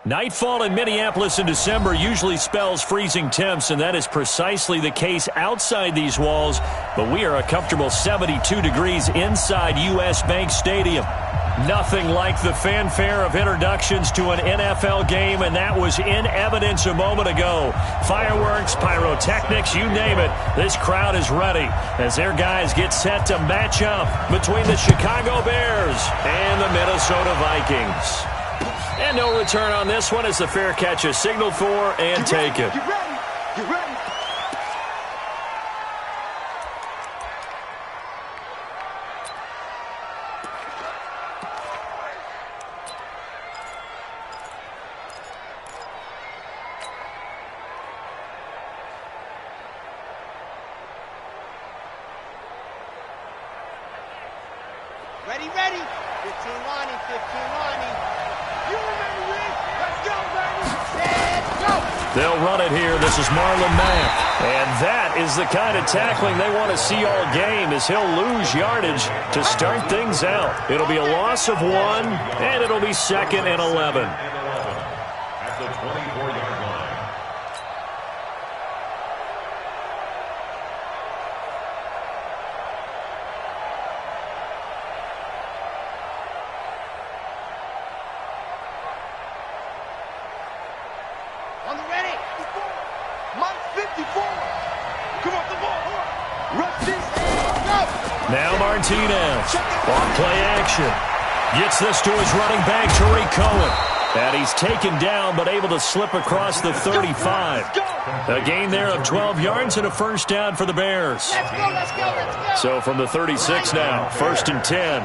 Nightfall in Minneapolis in December usually spells freezing temps, and that is precisely the case outside these walls. But we are a comfortable 72 degrees inside U.S. Bank Stadium. Nothing like the fanfare of introductions to an NFL game, and that was in evidence a moment ago. Fireworks, pyrotechnics, you name it. This crowd is ready as their guys get set to match up between the Chicago Bears and the Minnesota Vikings. And no return on this one as the fair catch is signaled for and taken. Get ready. Get ready. Ready, ready. 15 lining, 15 lining. You remember this? Let's go, baby. Let's go. They'll run it here. This is Marlon Mack. And that is the kind of tackling they want to see all game, as he'll lose yardage to start things out. It'll be a loss of 1, and it'll be 2nd and 11. At the 24-yard line. On the ready. Mike 54. Come on, the ball. Rush this. Go. Now Martinez. On play action. Gets this to his running back, Tariq Cohen. And he's taken down, but able to slip across the 35. A gain there of 12 yards and a first down for the Bears. Let's go, let's go, let's go. So from the 36 now, 1st and 10.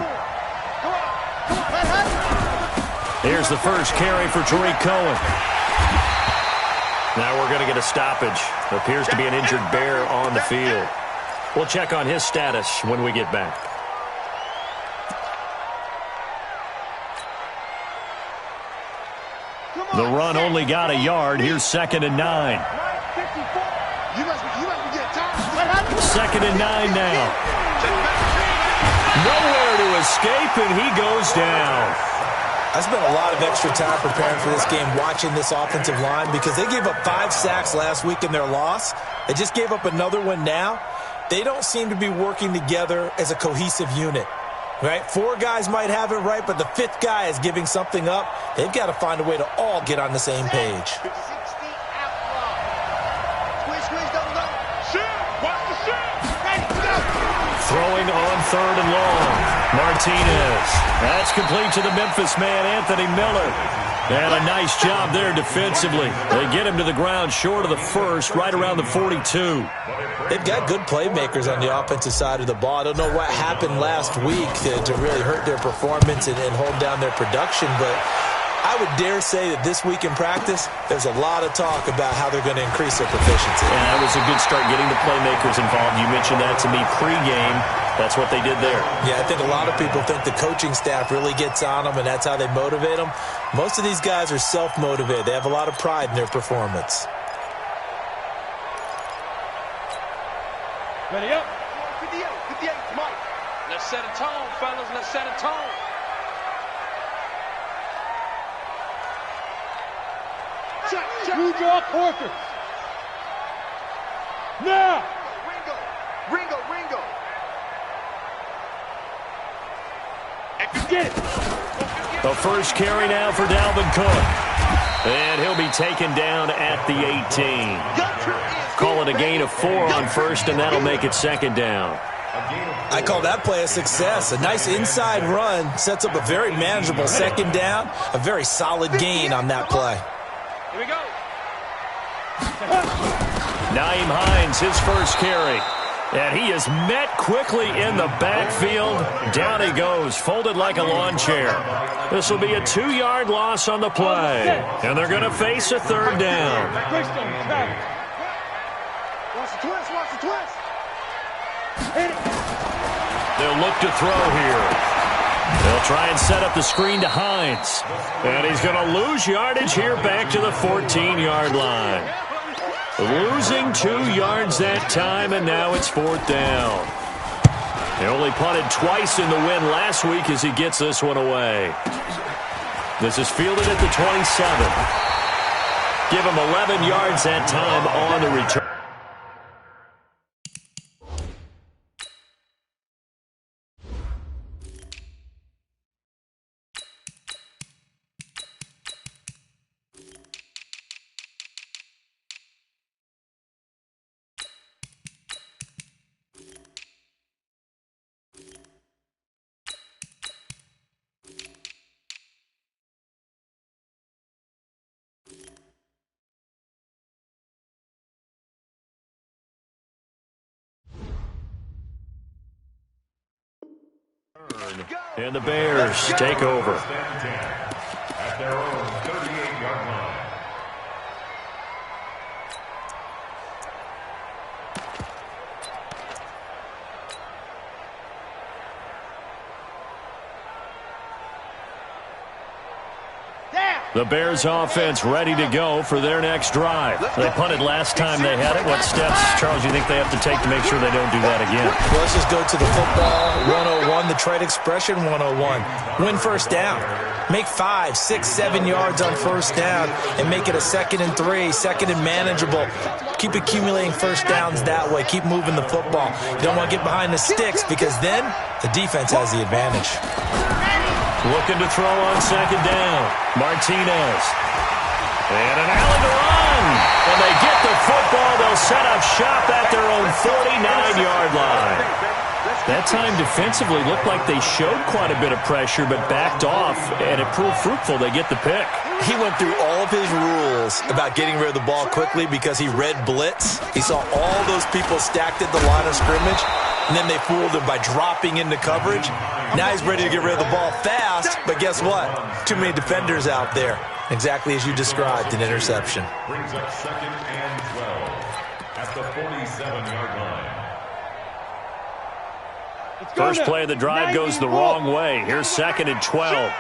Here's the first carry for Tariq Cohen. Now we're going to get a stoppage. Appears to be an injured Bear on the field. We'll check on his status when we get back. The run only got a yard. Here's 2nd and 9. 2nd and 9 now. Nowhere to escape, and he goes down. I spent a lot of extra time preparing for this game, watching this offensive line, because they gave up 5 sacks last week in their loss. They just gave up another one now. They don't seem to be working together as a cohesive unit. Right? 4 guys might have it right, but the 5th guy is giving something up. They've got to find a way to all get on the same page. 60 outlaw. Squish, double. Watch the shot. Ready, go. Throwing on 3rd and long. Martinez. That's complete to the Memphis man, Anthony Miller. And a nice job there defensively. They get him to the ground short of the first, right around the 42. They've got good playmakers on the offensive side of the ball. I don't know what happened last week to really hurt their performance and hold down their production, but I would dare say that this week in practice, there's a lot of talk about how they're going to increase their proficiency. And that was a good start getting the playmakers involved. You mentioned that to me pregame. That's what they did there. Yeah, I think a lot of people think the coaching staff really gets on them, and that's how they motivate them. Most of these guys are self-motivated. They have a lot of pride in their performance. Ready up. 58, 58, Mike. Let's set a tone, fellas. Let's set a tone. Check, check. You draw quarters. Now. Ringo. Get it. The first carry now for Dalvin Cook. And he'll be taken down at the 18. Call it a gain of 4 on first, and that'll make it second down. I call that play a success. A nice inside run sets up a very manageable second down. A very solid gain on that play. Here we go. Naeem Hines, his first carry. And he is met quickly in the backfield. Down he goes, folded like a lawn chair. This will be a 2-yard loss on the play. And they're going to face a third down. Watch the twist. Hit it. They'll look to throw here. They'll try and set up the screen to Hines. And he's going to lose yardage here back to the 14-yard line. Losing 2 yards that time, and now it's fourth down. He only punted twice in the win last week as he gets this one away. This is fielded at the 27. Give him 11 yards that time on the return. And the Bears take over. At their own 38-yard line. The Bears offense ready to go for their next drive. They punted last time they had it. What steps, Charles, you think they have to take to make sure they don't do that again? Well, let's just go to the football 101, the trade expression 101. Win first down. Make 5, 6, 7 yards on first down and make it a 2nd and 3, second and manageable. Keep accumulating first downs that way. Keep moving the football. You don't want to get behind the sticks because then the defense has the advantage. Looking to throw on second down. Martinez. And an alley to run. When they get the football, they'll set up shop at their own 49-yard line. That time defensively looked like they showed quite a bit of pressure but backed off, and it proved fruitful. They get the pick. He went through all of his rules about getting rid of the ball quickly because he read blitz. He saw all those people stacked at the line of scrimmage, and then they fooled him by dropping into coverage. Now he's ready to get rid of the ball fast, but guess what? Too many defenders out there. Exactly as you described, an interception. Brings up 2nd and 12 at the 47-yard line. First play of the drive goes the wrong way. Here's 2nd and 12.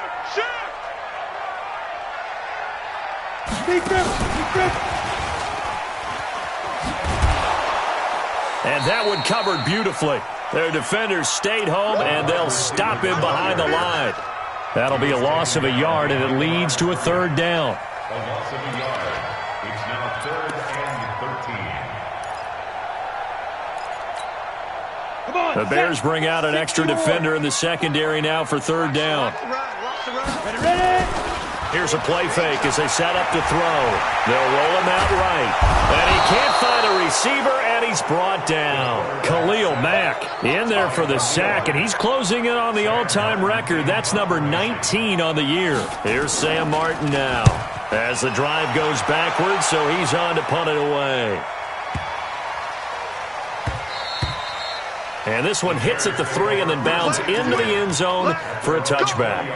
And that one covered beautifully. Their defenders stayed home, and they'll stop him behind the line. That'll be a loss of a yard, and it leads to a third down. A loss of a yard. It's now 3rd and 13. The Bears bring out an extra defender in the secondary now for third down. Ready. Here's a play fake as they set up to throw. They'll roll him out right. And he can't find a receiver, and he's brought down. Khalil Mack in there for the sack, and he's closing in on the all-time record. That's number 19 on the year. Here's Sam Martin now as the drive goes backwards, so he's on to punt it away. And this one hits at the 3 and then bounds into the end zone for a touchback.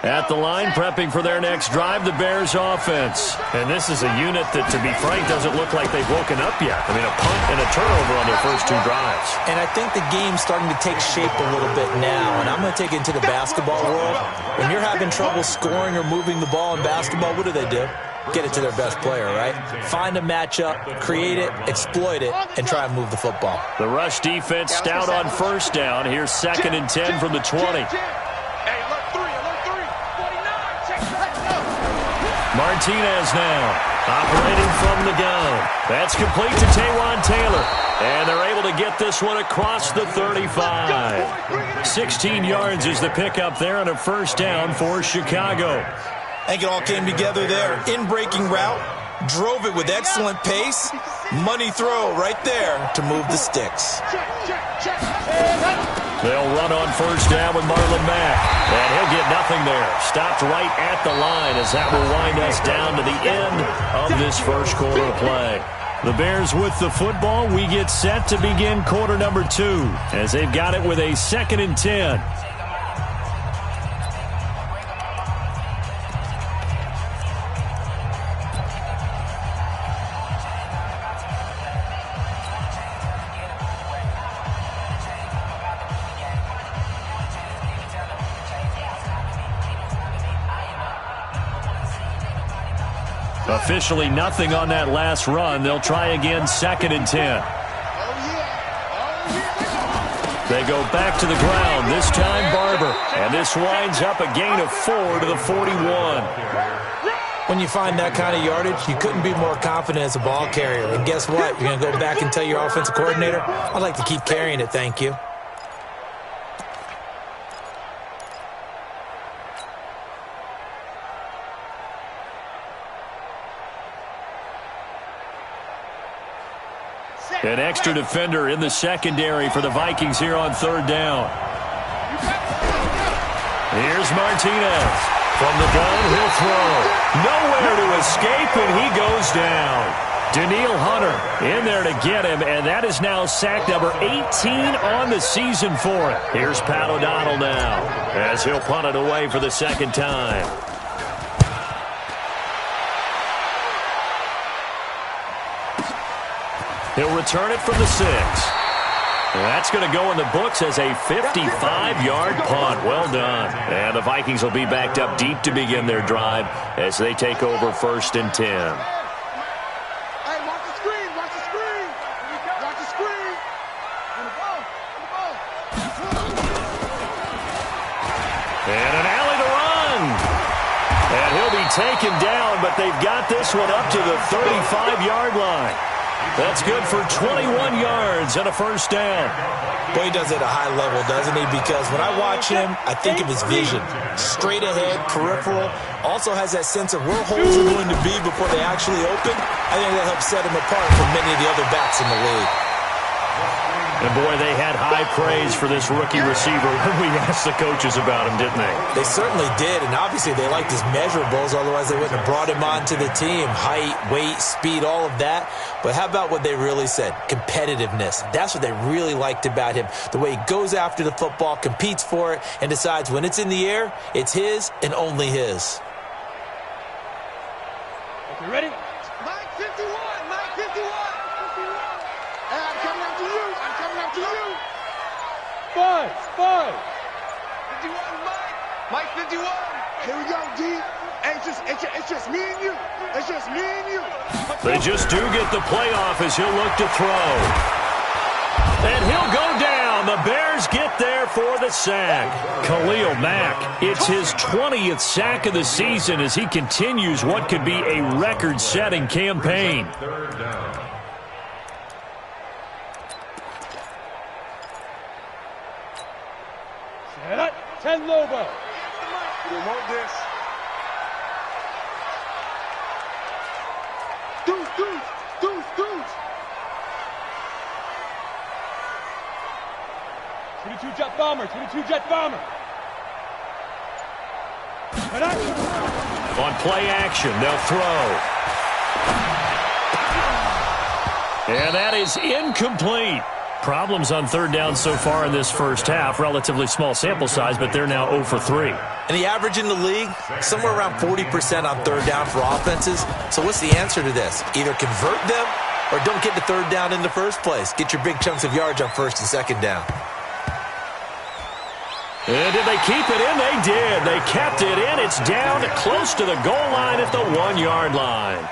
At the line, prepping for their next drive, the Bears offense. And this is a unit that, to be frank, doesn't look like they've woken up yet. I mean, a punt and a turnover on their first two drives. And I think the game's starting to take shape a little bit now. And I'm going to take it into the basketball world. When you're having trouble scoring or moving the ball in basketball, what do? Get it to their best player, right? Find a matchup, create it, exploit it, and try and move the football. The rush defense stout on first down. Here's 2nd and 10 from the 20. Martinez now, operating from the gun. That's complete to Taywan Taylor. And they're able to get this one across the 35. 16 yards is the pickup there on a first down for Chicago. I think it all came together there. In-breaking route, drove it with excellent pace. Money throw right there to move the sticks. They'll run on first down with Marlon Mack. And he'll get nothing there. Stopped right at the line as that will wind us down to the end of this first quarter of play. The Bears with the football. We get set to begin quarter number 2 as they've got it with a 2nd and 10. Officially nothing on that last run. They'll try again, 2nd and 10. They go back to the ground, this time Barber. And this winds up a gain of 4 to the 41. When you find that kind of yardage, you couldn't be more confident as a ball carrier. And guess what? You're going to go back and tell your offensive coordinator, I'd like to keep carrying it, thank you. An extra defender in the secondary for the Vikings here on 3rd down. Here's Martinez. From the gun, he'll throw. Nowhere to escape, and he goes down. Daniil Hunter in there to get him, and that is now sack number 18 on the season for it. Here's Pat O'Donnell now as he'll punt it away for the 2nd time. He'll return it from the 6. That's going to go in the books as a 55-yard punt. Well done. And the Vikings will be backed up deep to begin their drive as they take over 1st and 10. Hey, watch the screen, watch the screen. Watch the screen. On the ball, on the ball. And an alley to run. And he'll be taken down, but they've got this one up to the 35-yard line. That's good for 21 yards and a first down. Boy, he does it at a high level, doesn't he? Because when I watch him, I think of his vision. Straight ahead, peripheral. Also has that sense of where holes are going to be before they actually open. I think that helps set him apart from many of the other backs in the league. And, boy, they had high praise for this rookie receiver when we asked the coaches about him, didn't they? They certainly did, and obviously they liked his measurables, otherwise they wouldn't have brought him onto the team. Height, weight, speed, all of that. But how about what they really said? Competitiveness. That's what they really liked about him. The way he goes after the football, competes for it, and decides when it's in the air, it's his and only his. Okay, ready? Mike 51, Mike 51. Hey, I'm coming after you. I'm coming after you. 5. 51, Mike 51. Here we go, D. Hey, it's just me and you. It's just me and you. They just do get the playoff as he'll look to throw. And he'll go down. The Bears get there for the sack. Khalil Mack, it's his 20th sack of the season as he continues what could be a record-setting campaign. 3rd down. Set up. 10 Lobo. You want this. Deuce. 22 jet bomber. On play action, they'll throw. And that is incomplete. Problems on third down so far in this first half. Relatively small sample size, but they're now 0 for 3. And the average in the league, somewhere around 40% on third down for offenses. So what's the answer to this? Either convert them or don't get to third down in the first place. Get your big chunks of yards on first and second down. And did they keep it in? They did. They kept it in. It's down close to the goal line at the 1-yard line.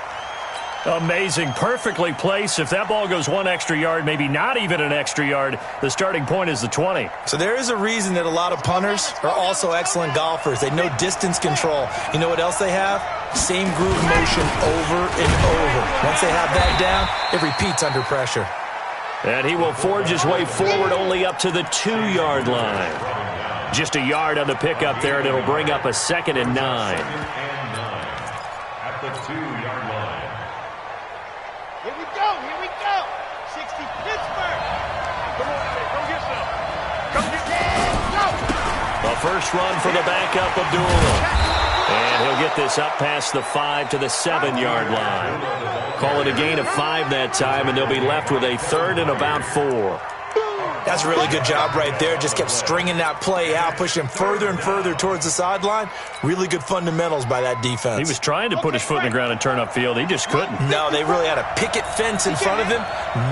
Amazing. Perfectly placed. If that ball goes 1 extra yard, maybe not even an extra yard, the starting point is the 20. So there is a reason that a lot of punters are also excellent golfers. They know distance control. You know what else they have? Same groove motion over and over. Once they have that down, it repeats under pressure. And he will forge his way forward only up to the 2-yard line. Just a yard on the pickup there, and it'll bring up a 2nd and 9. At the 2-yard line. Here we go, 60 Pittsburgh. Come on, Eddie, come get some. Come get some. The first run for the backup, Abdul. And he'll get this up past the 5 to the 7-yard line. Call it a gain of 5 that time, and they'll be left with a 3rd and about 4. That's a really good job right there. Just kept stringing that play out, pushing further and further towards the sideline. Really good fundamentals by that defense. He was trying to put his foot in the ground and turn upfield. He just couldn't. No, they really had a picket fence in front of him.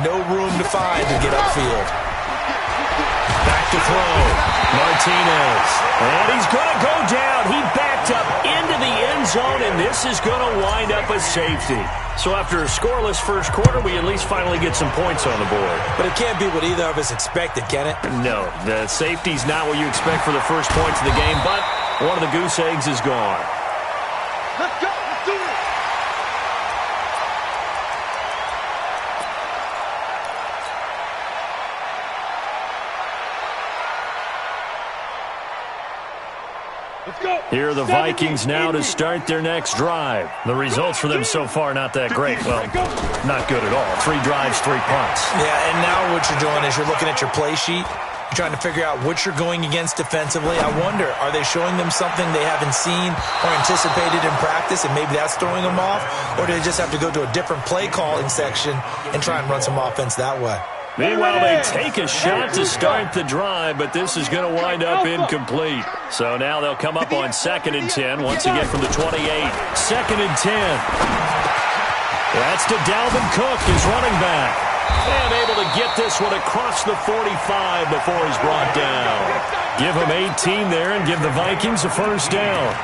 No room to find to get upfield. Back to throw. Martinez. And he's going to go down. He backed up into the end zone, and this is going to wind up a safety. So after a scoreless first quarter, we at least finally get some points on the board. But it can't be what either of us expected, can it? No, the safety's not what you expect for the first points of the game, but one of the goose eggs is gone. Let's go, let's do it. Let's go. Here are the Vikings now to start their next drive. The results for them so far not that great. Well, not good at all. 3 drives, 3 punts. Yeah, and now what you're doing is you're looking at your play sheet. You're trying to figure out what you're going against defensively. I wonder, are they showing them something they haven't seen or anticipated in practice, and maybe that's throwing them off? Or do they just have to go to a different play calling section and try and run some offense that way? Meanwhile, they take a shot to start the drive, but this is going to wind up incomplete. So now they'll come up on 2nd and 10, once again from the 28. 2nd and 10. That's to Dalvin Cook, his running back. And able to get this one across the 45 before he's brought down. Give him 18 there and give the Vikings a first down.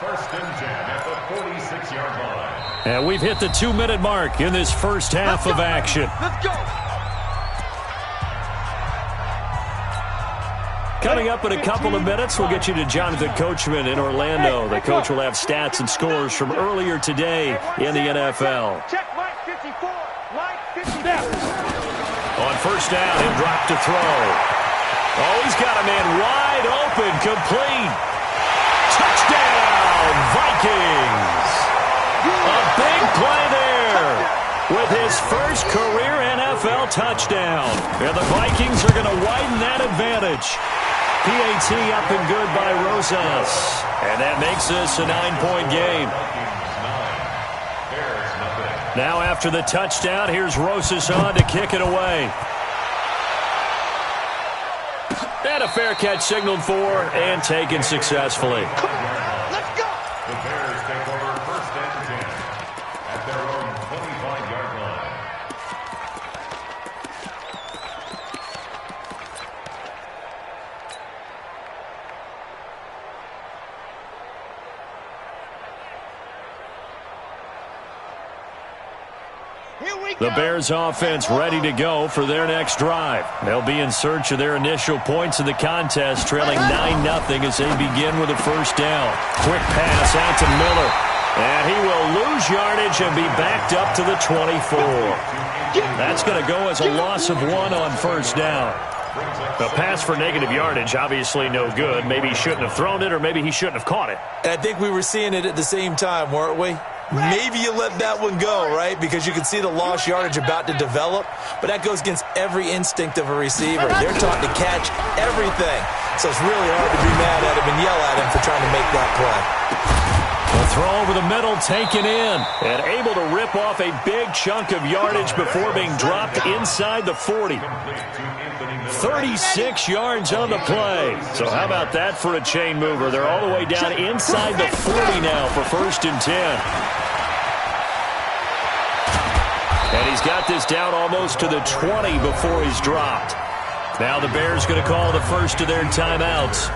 First and 10 at the 46-yard line. And we've hit the 2-minute mark in this first half of action. Let's go. Coming up in a couple of minutes, we'll get you to Jonathan Coachman in Orlando. The coach will have stats and scores from earlier today in the NFL. Check Mike 54, Mike 54. On first down, he'll drop to throw. Oh, he's got a man wide open, complete. Touchdown, Vikings. A big play there with his first career NFL touchdown. And the Vikings are going to widen that advantage. PAT up and good by Rosas. And that makes this a 9-point game. Now after the touchdown, here's Rosas on to kick it away. And a fair catch signaled for and taken successfully. Let's go. The Bears take over first and 10 at their own 25-yard line. The Bears offense ready to go for their next drive. They'll be in search of their initial points in the contest, trailing 9-0 as they begin with a first down. Quick pass out to Miller. And he will lose yardage and be backed up to the 24. That's going to go as a loss of 1 on first down. The pass for negative yardage, obviously no good. Maybe he shouldn't have thrown it, or maybe he shouldn't have caught it. And I think we were seeing it at the same time, weren't we? Maybe you let that one go, right? Because you can see the lost yardage about to develop. But that goes against every instinct of a receiver. They're taught to catch everything. So it's really hard to be mad at him and yell at him for trying to make that play. The throw over the middle taken in and able to rip off a big chunk of yardage before being dropped inside the 40. 36 yards on the play. So how about that for a chain mover? They're all the way down inside the 40 now for 1st and 10. And he's got this down almost to the 20 before he's dropped. Now the Bears going to call the first of their timeouts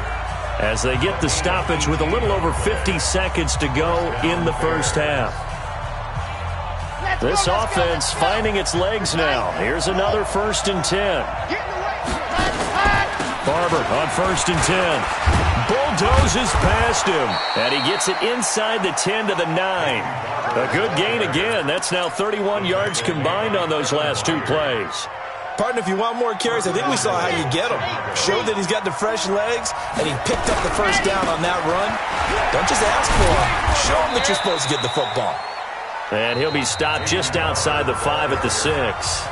as they get the stoppage with a little over 50 seconds to go in the first half. This offense finding its legs now. Here's another 1st and 10. Barber on 1st and 10. Bulldozes past him, and he gets it inside the 10 to the 9. A good gain again. That's now 31 yards combined on those last 2 plays. Partner, if you want more carries, I think we saw how you get him. Showed that he's got the fresh legs, and he picked up the first down on that run. Don't just ask for him. Show him that you're supposed to get the football. And he'll be stopped just outside the 5 at the 6.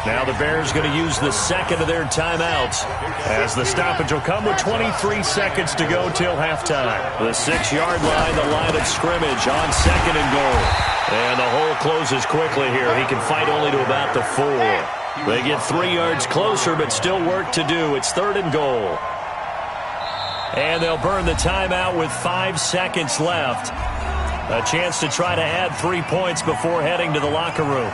Now the Bears going to use the second of their timeouts as the stoppage will come with 23 seconds to go till halftime. The 6-yard line, the line of scrimmage on 2nd and goal. And the hole closes quickly here. He can fight only to about the 4. They get 3 yards closer, but still work to do. It's 3rd and goal. And they'll burn the timeout with 5 seconds left. A chance to try to add 3 points before heading to the locker room.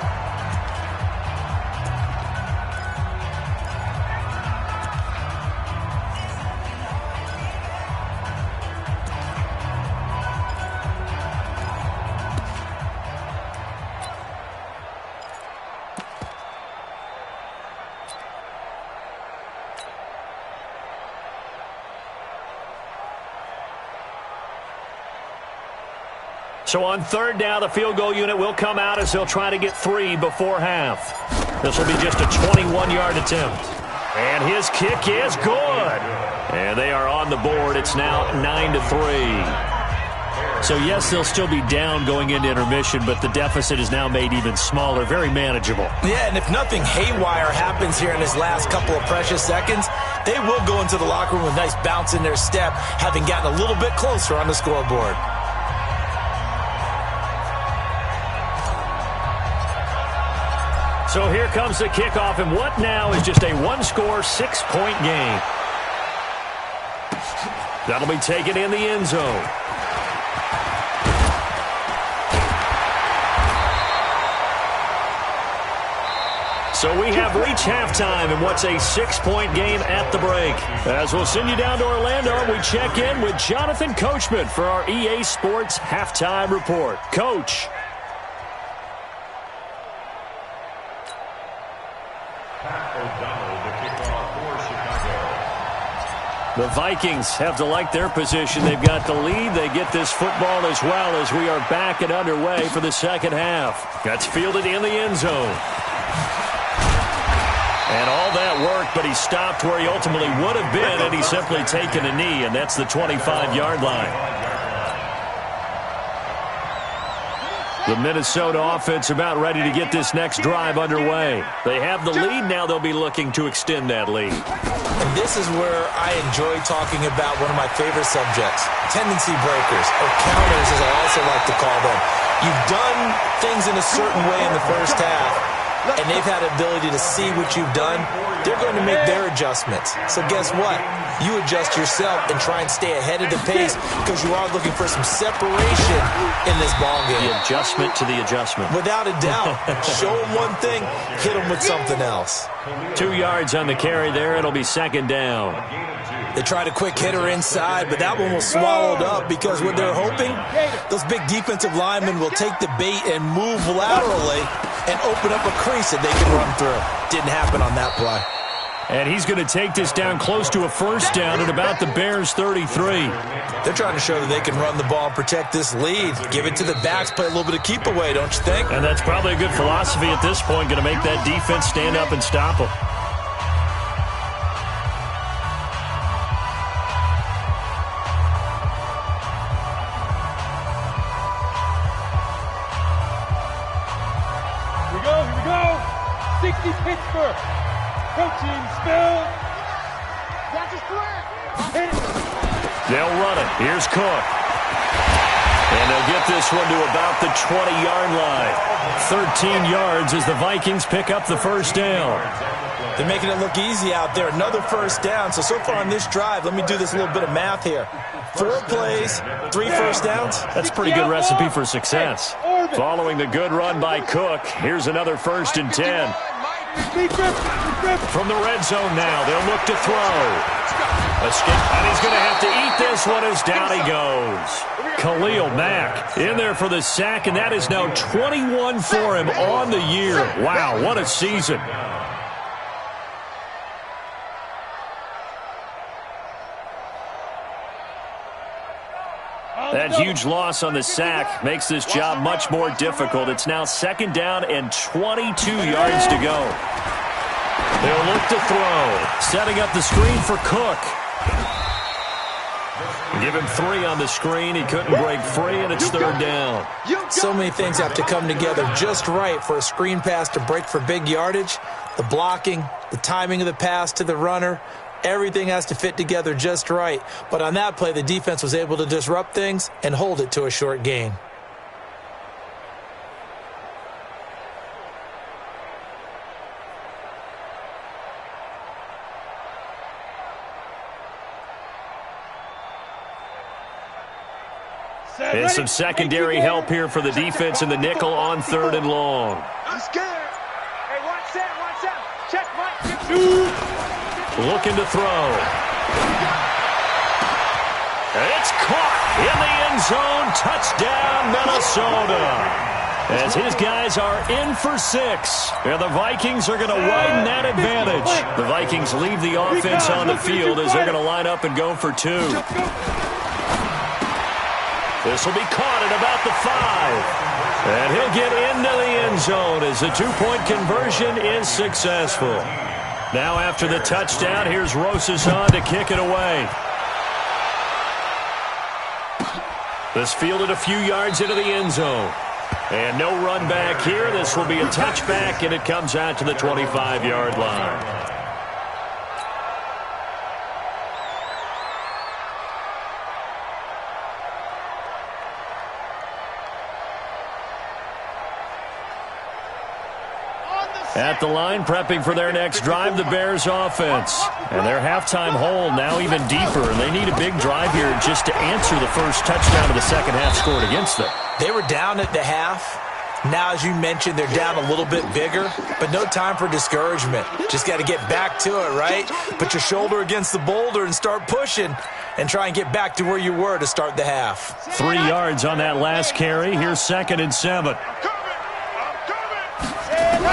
So on 3rd down, the field goal unit will come out as they'll try to get 3 before half. This will be just a 21-yard attempt. And his kick is good. And they are on the board. It's now 9-3. So, yes, they'll still be down going into intermission, but the deficit is now made even smaller, very manageable. Yeah, and if nothing haywire happens here in his last couple of precious seconds, they will go into the locker room with a nice bounce in their step, having gotten a little bit closer on the scoreboard. So here comes the kickoff, and what now is just a 1-score, 6-point game. That'll be taken in the end zone. So we have reached halftime in what's a 6-point game at the break. As we'll send you down to Orlando, we check in with Jonathan Coachman for our EA Sports Halftime Report. Coach. The Vikings have to like their position. They've got the lead. They get this football as well as we are back and underway for the second half. That's fielded in the end zone. And all that worked, but he stopped where he ultimately would have been, and he's simply taken a knee, and that's the 25-yard line. The Minnesota offense about ready to get this next drive underway. They have the lead. Now they'll be looking to extend that lead. And this is where I enjoy talking about one of my favorite subjects, tendency breakers, or counters as I also like to call them. You've done things in a certain way in the first half, and they've had the ability to see what you've done. They're going to make their adjustments. So guess what? You adjust yourself and try and stay ahead of the pace because you are looking for some separation in this ball game. The adjustment to the adjustment. Without a doubt. Show them one thing, hit them with something else. 2 yards on the carry there. It'll be second down. They tried a quick hitter inside, but that one was swallowed up because what they're hoping, those big defensive linemen will take the bait and move laterally and open up a crease that they can run through. Didn't happen on that play. And he's going to take this down close to a first down at about the Bears' 33. They're trying to show that they can run the ball and protect this lead. Give it to the backs, play a little bit of keep away, don't you think? And that's probably a good philosophy at this point, going to make that defense stand up and stop them. Here we go. 60 Pittsburgh. Coaching spell. That's a slant. They'll run it. Here's Cook. And they'll get this one to about the 20-yard line. 13 yards as the Vikings pick up the first down. They're making it look easy out there. Another first down. So far on this drive, let me do this little bit of math here. 4 plays, 3 first downs. That's a pretty good recipe for success. Following the good run by Cook, here's another 1st and 10. From the red zone now, they'll look to throw. And he's going to have to eat this one as down he goes. Khalil Mack in there for the sack, and that is now 21 for him on the year. Wow, what a season. That huge loss on the sack makes this job much more difficult. It's now 2nd down and 22 yards to go. They'll look to throw. Setting up the screen for Cook. Give him 3 on the screen. He couldn't break free, and it's 3rd down. So many things have to come together just right for a screen pass to break for big yardage. The blocking, the timing of the pass to the runner, everything has to fit together just right. But on that play, the defense was able to disrupt things and hold it to a short gain. And some secondary help here for the defense in the nickel on 3rd and long. I'm scared. Hey, watch that. Check, Mike. Looking to throw. It's caught in the end zone. Touchdown, Minnesota. As his guys are in for 6. And the Vikings are going to widen that advantage. The Vikings leave the offense on the field as they're going to line up and go for 2. This will be caught at about the 5. And he'll get into the end zone as the 2-point conversion is successful. Now after the touchdown, here's Rosas on to kick it away. This fielded a few yards into the end zone. And no run back here. This will be a touchback, and it comes out to the 25-yard line. At the line, prepping for their next drive, the Bears offense. And their halftime hole now even deeper, and they need a big drive here just to answer the first touchdown of the second half scored against them. They were down at the half. Now, as you mentioned, they're down a little bit bigger, but no time for discouragement. Just got to get back to it, right? Put your shoulder against the boulder and start pushing and try and get back to where you were to start the half. 3 yards on that last carry. Here's 2nd and 7.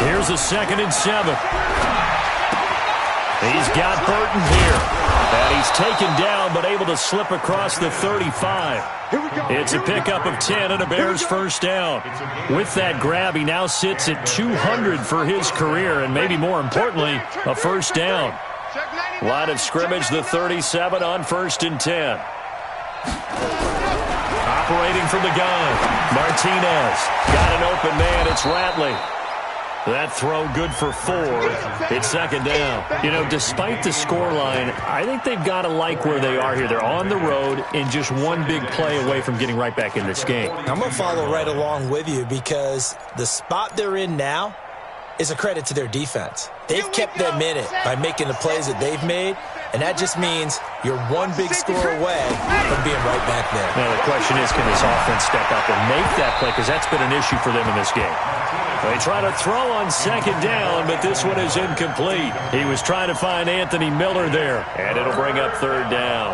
Here's a 2nd and 7. He's got Burton here. And he's taken down but able to slip across the 35. It's a pickup of 10 and a Bears first down. With that grab, he now sits at 200 for his career and maybe more importantly, a first down. Line of scrimmage, the 37 on 1st and 10. Operating from the gun, Martinez. Got an open man, it's Ratley. That throw good for 4. It's 2nd down. You know, despite the scoreline, I think they've got to like where they are here. They're on the road and just one big play away from getting right back in this game. I'm going to follow right along with you because the spot they're in now is a credit to their defense. They've kept them in it by making the plays that they've made, and that just means you're one big score away from being right back there. Now, the question is, can this offense step up and make that play? Because that's been an issue for them in this game. They try to throw on 2nd down, but this one is incomplete. He was trying to find Anthony Miller there, and it'll bring up 3rd down.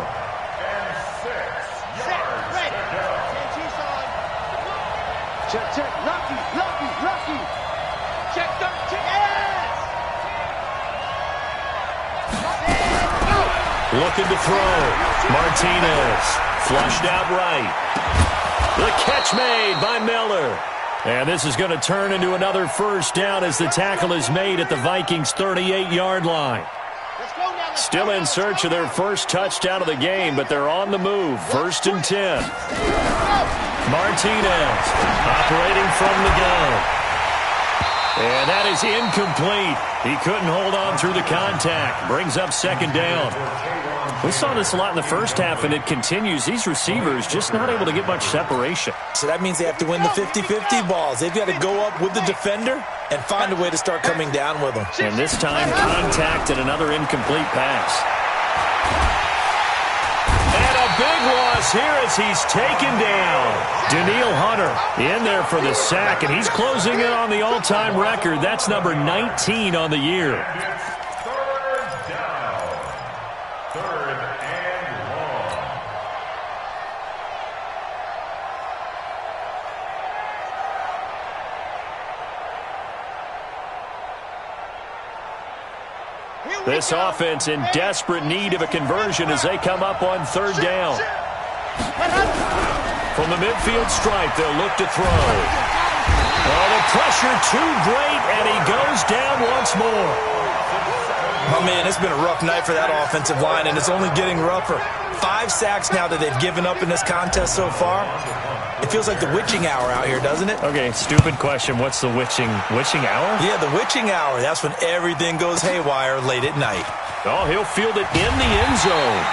Check. Lucky. Check 13. Looking to throw. Martinez. Flushed out right. The catch made by Miller. And this is going to turn into another first down as the tackle is made at the Vikings' 38-yard line. Still in search of their first touchdown of the game, but they're on the move. 1st and 10. Martinez operating from the gun. And that is incomplete. He couldn't hold on through the contact. Brings up second down. We saw this a lot in the first half, and it continues. These receivers just not able to get much separation. So that means they have to win the 50-50 balls. They've got to go up with the defender and find a way to start coming down with them. And this time, contact and another incomplete pass. And a big loss here as he's taken down. Daniil Hunter in there for the sack, and he's closing in on the all-time record. That's number 19 on the year. This offense in desperate need of a conversion as they come up on third down. From the midfield stripe, they'll look to throw. Oh, the pressure too great, and he goes down once more. Oh, man, it's been a rough night for that offensive line, and it's only getting rougher. 5 sacks now that they've given up in this contest so far. It feels like the witching hour out here, doesn't it? Okay, stupid question. What's the witching hour? Yeah, the witching hour. That's when everything goes haywire late at night. Oh, he'll field it in the end zone.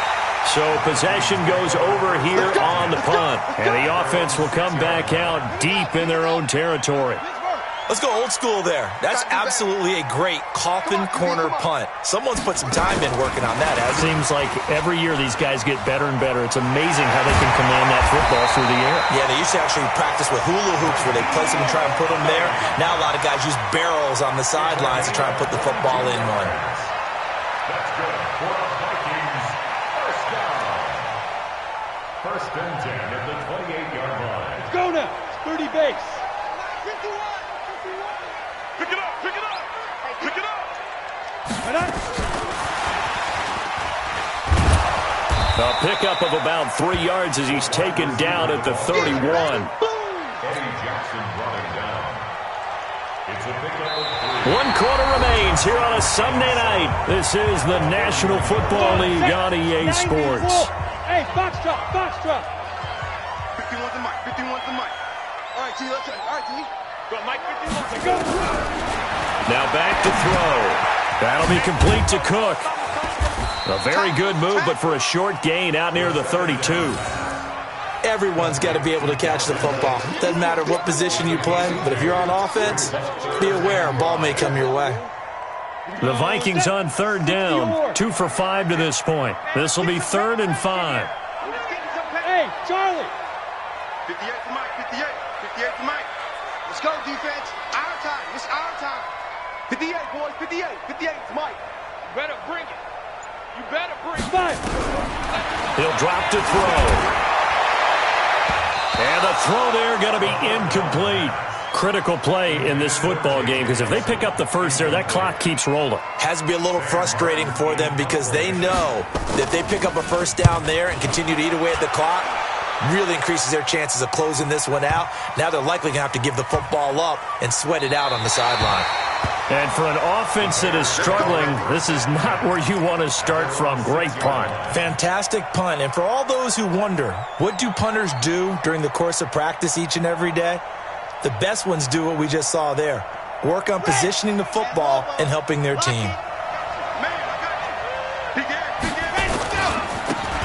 So possession goes over here on the punt. And the offense will come back out deep in their own territory. Let's go old school there. That's absolutely a great coffin corner punt. Someone's put some time in working on that, hasn't it? Seems like every year these guys get better and better. It's amazing how they can command that football through the air. Yeah, they used to actually practice with hula hoops where they place them and try and put them there. Now a lot of guys use barrels on the sidelines to try and put the football in one. That's good for the Vikings. First down. First and 10 at the 28-yard line. Let's go now. It's 30 base. 51. Pick it up, pick it up, pick it up. A pickup of about 3 yards as he's taken down at the 31. Eddie Jackson brought him down. It's a pickup of 3. 1 quarter remains here on a Sunday night. This is the National Football League on EA Sports. Hey, box drop, box drop. 51's the mic, 51's the mic. All right, T, let's go. All right, T. Go, Mike, 51. Go. Now back to throw. That'll be complete to Cook. A very good move, but for a short gain out near the 32. Everyone's got to be able to catch the football. Doesn't matter what position you play, but if you're on offense, be aware a ball may come your way. The Vikings on third down. 2 for 5 to this point. This will be 3rd and 5. Hey, Charlie. 58 to Mike, 58. 58 to Mike. Let's go, defense. Our time. It's our time. 58, boys. 58. 58 to Mike. You better bring it. You better bring it. 5. He'll drop to throw. And the throw there going to be incomplete. Critical play in this football game because if they pick up the first there, that clock keeps rolling. Has to be a little frustrating for them because they know that if they pick up a first down there and continue to eat away at the clock, really increases their chances of closing this one out. Now they're likely going to have to give the football up and sweat it out on the sideline. And for an offense that is struggling, this is not where you want to start from. Great punt. Fantastic punt. And for all those who wonder, what do punters do during the course of practice each and every day? The best ones do what we just saw there. Work on positioning the football and helping their team.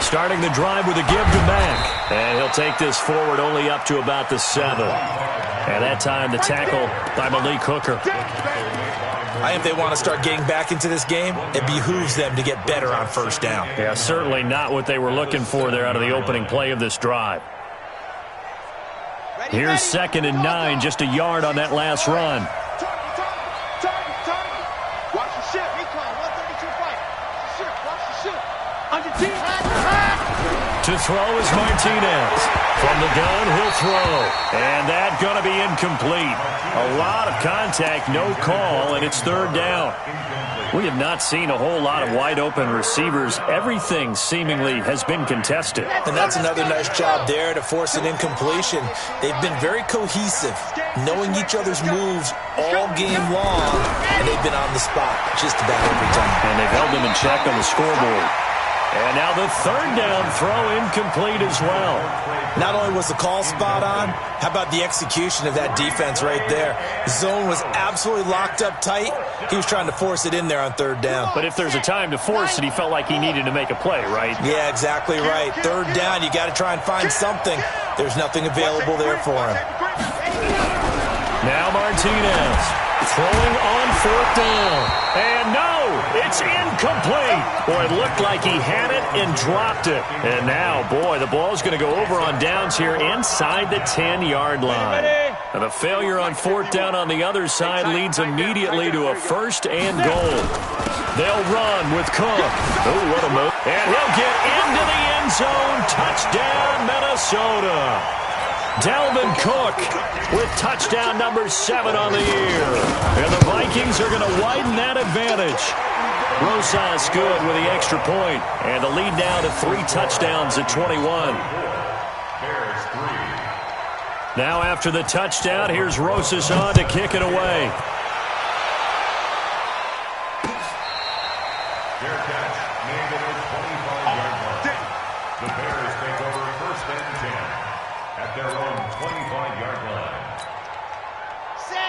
Starting the drive with a give to Mack. And he'll take this forward only up to about the 7. And that time the tackle by Malik Hooker. I think if they want to start getting back into this game, it behooves them to get better on first down. Yeah, certainly not what they were looking for there out of the opening play of this drive. Here's 2nd and 9, just a yard on that last run. Watch the ship. Recon, 132 fight. Ship, watch the ship. Under team. To throw is Martinez. From the gun, he'll throw. And that's going to be incomplete. A lot of contact, no call, and it's 3rd down. We have not seen a whole lot of wide-open receivers. Everything seemingly has been contested. And that's another nice job there to force an incompletion. They've been very cohesive, knowing each other's moves all game long, and they've been on the spot just about every time. And they've held them in check on the scoreboard. And now the third down throw incomplete as well. Not only was the call spot on, how about the execution of that defense right there? The zone was absolutely locked up tight. He was trying to force it in there on third down. But if there's a time to force it, he felt like he needed to make a play, right? Yeah, exactly right. Third down, you got to try and find something. There's nothing available there for him. Now Martinez throwing on fourth down. And no, it's incomplete. Boy, it looked like he had it and dropped it. And now, boy, the ball's going to go over on downs here inside the 10-yard line. And the failure on fourth down on the other side leads immediately to a first and goal. They'll run with Cook. Oh, what a move. And he'll get into the end zone. Touchdown, Minnesota. Dalvin Cook with touchdown number 7 on the year. And the Vikings are going to widen that advantage. Rosas good with the extra point. And the lead now to 3 touchdowns at 21. Now after the touchdown, here's Rosas on to kick it away. Their catch made at the 25-yard line. The Bears take over first and 10 at their own 25-yard line.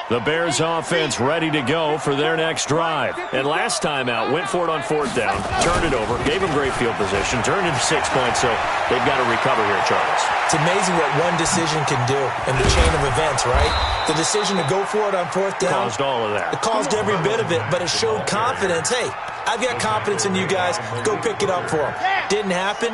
The Bears offense ready to go for their next drive. And last time out, went for it on fourth down, turned it over, gave them great field position, turned into 6 points, so they've got to recover here, Charles. It's amazing what one decision can do in the chain of events, right? The decision to go for it on fourth down. Caused all of that. It caused every bit of it, but it showed confidence. Hey, I've got confidence in you guys. Go pick it up for them. Didn't happen.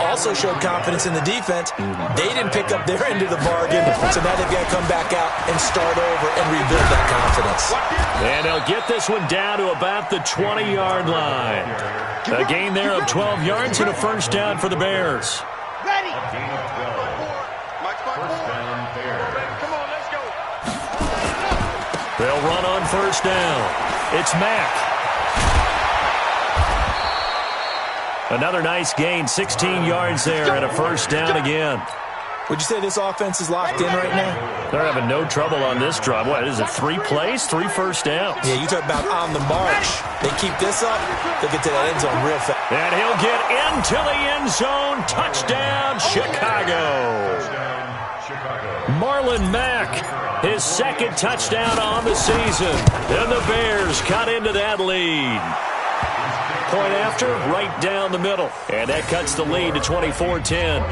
Also showed confidence in the defense. They didn't pick up their end of the bargain, so now they've got to come back out and start over and rebuild that confidence. And they'll get this one down to about the 20-yard line. A gain there of 12 yards and a first down for the Bears. Ready. A gain of 12. First down, Bears. Come on, let's go. They'll run on first down. It's Mack. Another nice gain, 16 yards there and a first down again. Would you say this offense is locked in right now? They're having no trouble on this drive. What is it, 3 plays, 3 first downs? Yeah, you talk about on the march. They keep this up, they'll get to that end zone real fast. And he'll get into the end zone. Touchdown, Chicago. Marlon Mack, his second touchdown on the season. And the Bears cut into that lead. Point after, right down the middle. And that cuts the lead to 24-10.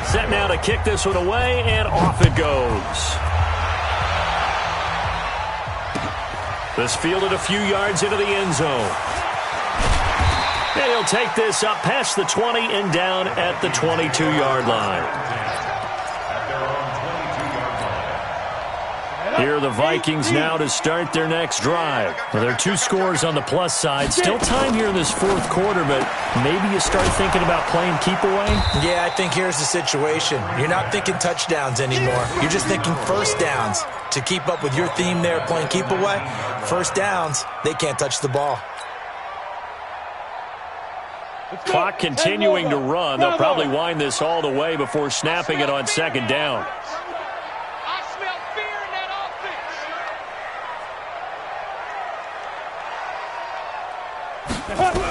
Set now to kick this one away, and off it goes. This fielded a few yards into the end zone. And he'll take this up past the 20 and down at the 22-yard line. Here are the Vikings now to start their next drive. Well, there are 2 scores on the plus side. Still time here in this fourth quarter, but maybe you start thinking about playing keep away? Yeah, I think here's the situation. You're not thinking touchdowns anymore. You're just thinking first downs. To keep up with your theme there, playing keep away, first downs, they can't touch the ball. Clock continuing to run. They'll probably wind this all the way before snapping it on second down.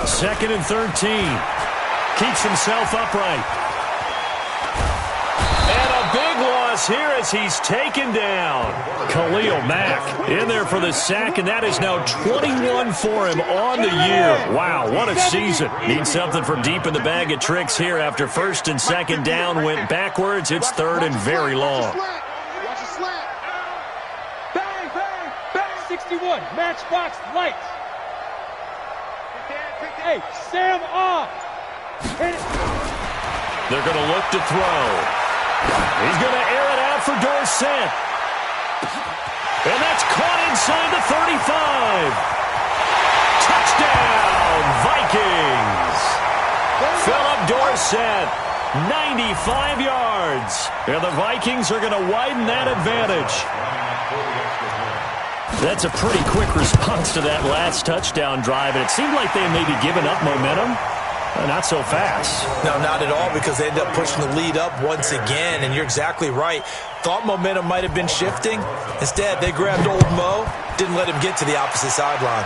Second and 13. Keeps himself upright. And a big loss here as he's taken down. Khalil Mack in there for the sack, and that is now 21 for him on the year. Wow, what a season. Needs something from deep in the bag of tricks here after first and second down went backwards. It's third and very long. Watch the slant. Bang, bang, bang. 61, matchbox lights. Hey, Sam off. Hit it. They're going to look to throw. He's going to air it out for Dorsett. And that's caught inside the 35. Touchdown, Vikings. Philip Dorsett, 95 yards. And the Vikings are going to widen that advantage. That's a pretty quick response to that last touchdown drive, and it seemed like they may be giving up momentum. Not so fast. No, not at all, because they end up pushing the lead up once again, and you're exactly right. Thought momentum might have been shifting. Instead, they grabbed old Mo, didn't let him get to the opposite sideline.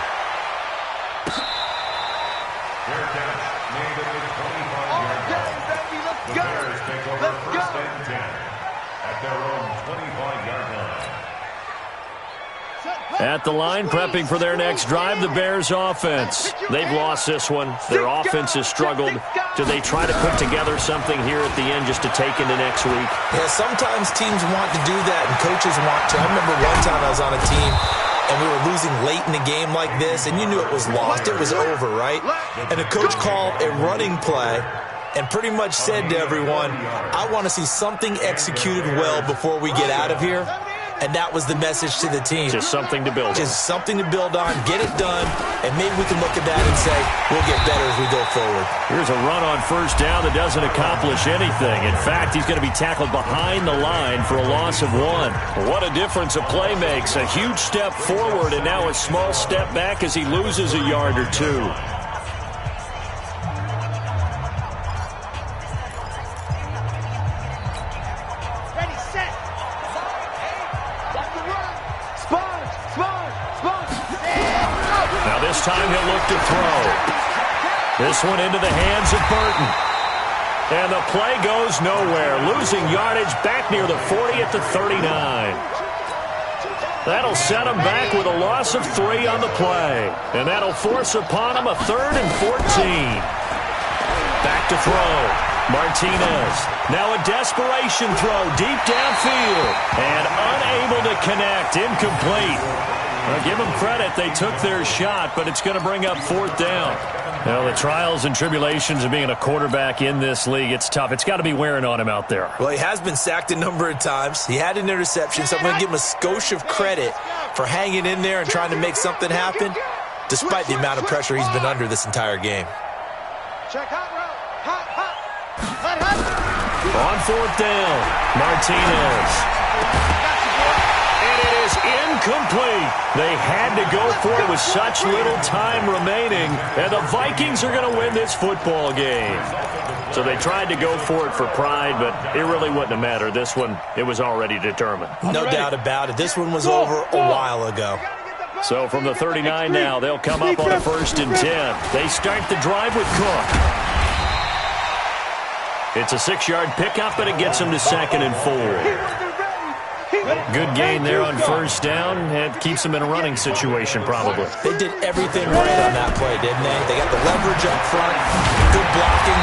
At the line, prepping for their next drive, the Bears offense. They've lost this one. Their offense has struggled. Do they try to put together something here at the end just to take into next week? Yeah, sometimes teams want to do that, and coaches want to. I remember one time I was on a team, and we were losing late in the game like this, and you knew it was lost. It was over, right? And the coach called a running play and pretty much said to everyone, I want to see something executed well before we get out of here. And that was the message to the team. Just something to build on. Just something to build on, get it done, and maybe we can look at that and say, we'll get better as we go forward. Here's a run on first down that doesn't accomplish anything. In fact, he's going to be tackled behind the line for a loss of 1. What a difference a play makes. A huge step forward and now a small step back as he loses a yard or two. This time he'll look to throw. This one into the hands of Burton. And the play goes nowhere. Losing yardage back near the 40 at the 39. That'll set him back with a loss of 3 on the play. And that'll force upon him a 3rd and 14. Back to throw. Martinez. Now a desperation throw deep downfield. And unable to connect. Incomplete. Well, give them credit. They took their shot, but it's going to bring up 4th down. Well, the trials and tribulations of being a quarterback in this league, it's tough. It's got to be wearing on him out there. Well, he has been sacked a number of times. He had an interception, so I'm going to give him a skosh of credit for hanging in there and trying to make something happen, despite the amount of pressure he's been under this entire game. On 4th down, Martinez. Incomplete. They had to go for it with such little time remaining, and the Vikings are going to win this football game. So they tried to go for it for pride, but it really wouldn't have mattered. This one, it was already determined. No doubt about it. This one was over a while ago. So from the 39 now, they'll come up on a 1st and 10. They start the drive with Cook. It's a 6-yard pickup, and it gets them to 2nd and 4. Good gain there on 1st down. It keeps them in a running situation, probably. They did everything right on that play, didn't they? They got the leverage up front, good blocking,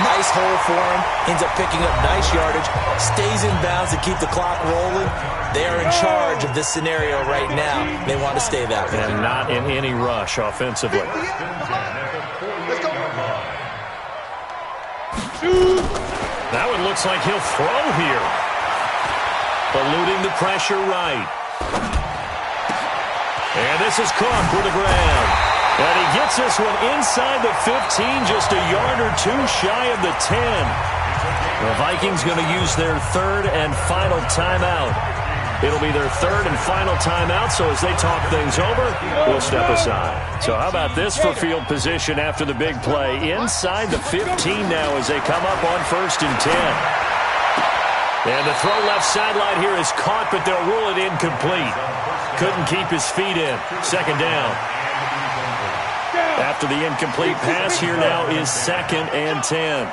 nice hole for him, ends up picking up nice yardage, stays in bounds to keep the clock rolling. They are in charge of this scenario right now. They want to stay that way. And not in any rush offensively. That one looks like he'll throw here. Eluding the pressure right. And this is Cook with the grab. And he gets this one inside the 15, just a yard or 2 shy of the 10. The Vikings going to use their 3rd and final timeout. It'll be their 3rd and final timeout, so as they talk things over, we'll step aside. So how about this for field position after the big play? Inside the 15 now as they come up on 1st and 10. And the throw left sideline here is caught, but they'll rule it incomplete. Couldn't keep his feet in. 2nd down. After the incomplete pass, here now is 2nd and 10.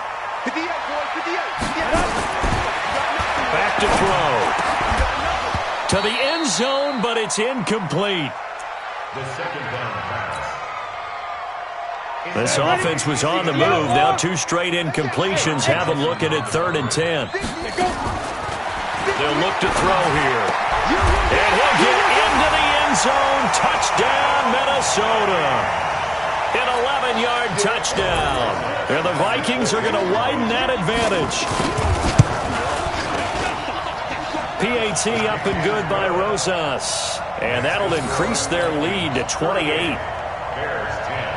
Back to throw. To the end zone, but it's incomplete. The 2nd down pass. This offense was on the move. Now 2 straight incompletions have them looking at 3rd and 10. They'll look to throw here. And he'll get into the end zone. Touchdown, Minnesota. An 11-yard touchdown. And the Vikings are going to widen that advantage. PAT up and good by Rosas. And that'll increase their lead to 28. Bears 10.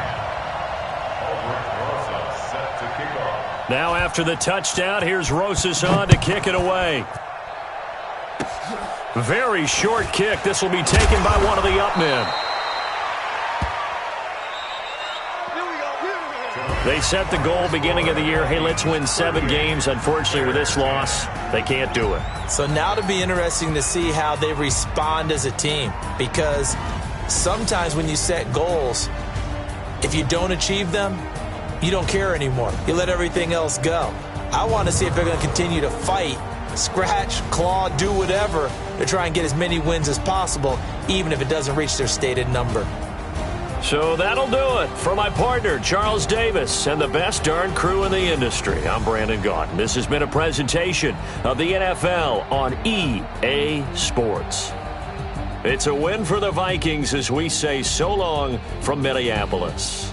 Rosas set to kick off. Now after the touchdown, here's Rosas on to kick it away. Very short kick. This will be taken by one of the up men. They set the goal beginning of the year, hey, let's win 7 games. Unfortunately, with this loss, they can't do it. So now it'll be interesting to see how they respond as a team, because sometimes when you set goals, if you don't achieve them, you don't care anymore. You let everything else go. I want to see if they're going to continue to fight, scratch, claw, do whatever to try and get as many wins as possible, even if it doesn't reach their stated number. So that'll do it for my partner, Charles Davis, and the best darn crew in the industry. I'm Brandon Gaudin. This has been a presentation of the NFL on EA Sports. It's a win for the Vikings as we say so long from Minneapolis.